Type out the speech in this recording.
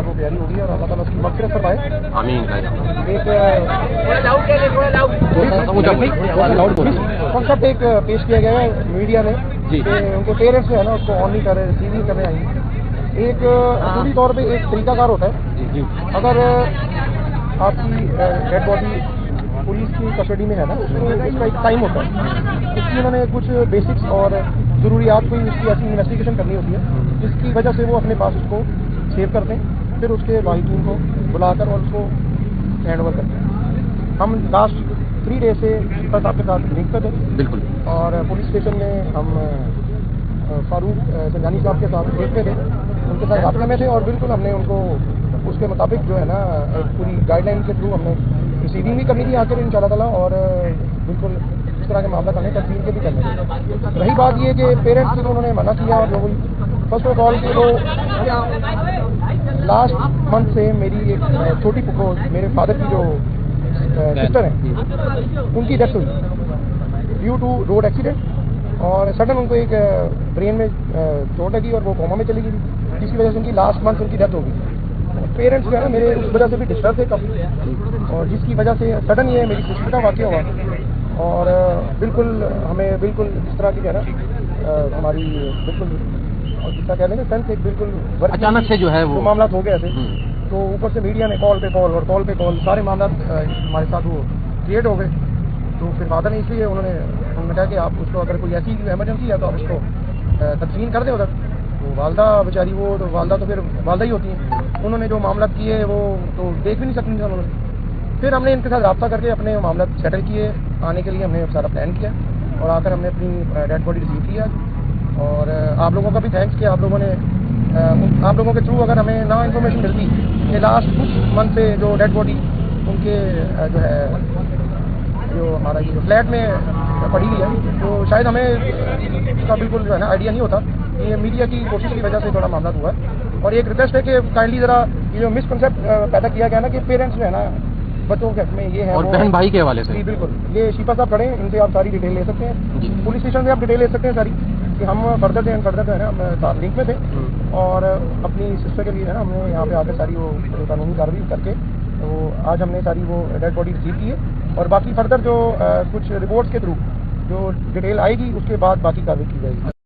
ताला को प्यारी होगी और अल्लाह ताला उसकी मग़फ़िरत फरमाए। आमीन। कॉन्सेप्ट एक पेश किया गया है मीडिया ने कि उनके पेरेंट्स जो है ना उसको ऑन नहीं कर रहे, रिसीव नहीं करने आई। एक असूली तौर पे एक तरीकाकार होता है, अगर आपकी डेड बॉडी पुलिस की कस्टडी में है ना, उसका एक टाइम होता है, उसकी उन्होंने कुछ बेसिक्स और ज़रूरियात कोई उसकी ऐसी इन्वेस्टिगेशन करनी होती है जिसकी वजह से वो अपने पास उसको सेव करते हैं, फिर उसके वाहिदीन को बुलाकर और उसको हैंड ओवर करते हैं। हम लास्ट 3 डेज से बस आपके साथ लिंक पे थे। बिल्कुल। और पुलिस स्टेशन में हम फारूक संजानी साहब के साथ लिंक पे थे, उनके साथ राब्ते में थे और बिल्कुल हमने उनको उसके मुताबिक जो है ना पूरी गाइडलाइन के थ्रू हमने रिसीविंग भी करनी थी आखिर इंशाल्लाह ताला, और बिल्कुल इस तरह के मामला हमें तस्वीर के भी करने थे। रही बात ये कि पेरेंट्स को उन्होंने मना किया, और जो फर्स्ट ऑफ ऑल कि वो लास्ट मंथ से मेरी एक छोटी पुप्पो मेरे फादर की जो सिस्टर है उनकी डेथ हुई ड्यू टू रोड एक्सीडेंट, और सडन उनको एक ब्रेन में चोट लगी और वो कोमा में चली गई, जिसकी वजह से उनकी लास्ट मंथ उनकी डेथ हो गई। पेरेंट्स जो है ना मेरे उस वजह से भी डिस्टर्ब थे काफ़ी, और जिसकी वजह से सडन ये मेरी सिस्टर का वाक़या हुआ, और बिल्कुल हमें बिल्कुल इस तरह की जो है ना हमारी बिल्कुल और जिसका कहने का सेंस एक बिल्कुल अचानक से जो है वो मामला हो गए थे, तो ऊपर से मीडिया ने कॉल पे कॉल और कॉल पे कॉल सारे मामला हमारे साथ वो क्रिएट हो गए। तो फिर फादर ने इसलिए उन्होंने कहा कि आप उसको अगर कोई ऐसी इमरजेंसी है तो आप उसको तदफीन कर दें उधर। तो वालदा बेचारी वो तो वालदा तो फिर वालदा ही होती हैं, उन्होंने जो मामला किए वो तो देख भी नहीं सकती थी उन्होंने। फिर हमने इनके साथ रब्ता करके अपने मामला सेटल किए, आने के लिए हमने सारा प्लान किया और आकर हमने अपनी डेड बॉडी रिसीव किया। और आप लोगों का भी थैंक्स कि आप लोगों ने आप लोगों के थ्रू अगर हमें ना इन्फॉर्मेशन मिलती कि लास्ट कुछ मंथ से जो डेड बॉडी उनके जो है जो हमारा ये जो फ्लैट में पड़ी हुई है, तो शायद हमें इसका बिल्कुल जो है ना आइडिया नहीं होता। ये मीडिया की कोशिश की वजह से थोड़ा मामला हुआ है। और एक रिक्वेस्ट है कि काइंडली ज़रा ये जो मिसकंसेप्ट पैदा किया गया ना कि पेरेंट्स जो है ना बच्चों के में ये है और बहन भाई के हवाले से, बिल्कुल ये शिफा साहब खड़े हैं, इनसे आप सारी डिटेल ले सकते हैं, पुलिस स्टेशन से आप डिटेल ले सकते हैं सारी, कि हम फर्दर जो है ना हम लिंक में थे और अपनी सिस्टर के लिए है ना हमने यहाँ पे आकर सारी वो कानूनी कार्रवाई करके तो आज हमने सारी वो डेड बॉडी रिसीव की है। और बाकी फर्दर जो कुछ रिपोर्ट्स के थ्रू जो डिटेल आएगी उसके बाद बाकी कार्रवाई की जाएगी।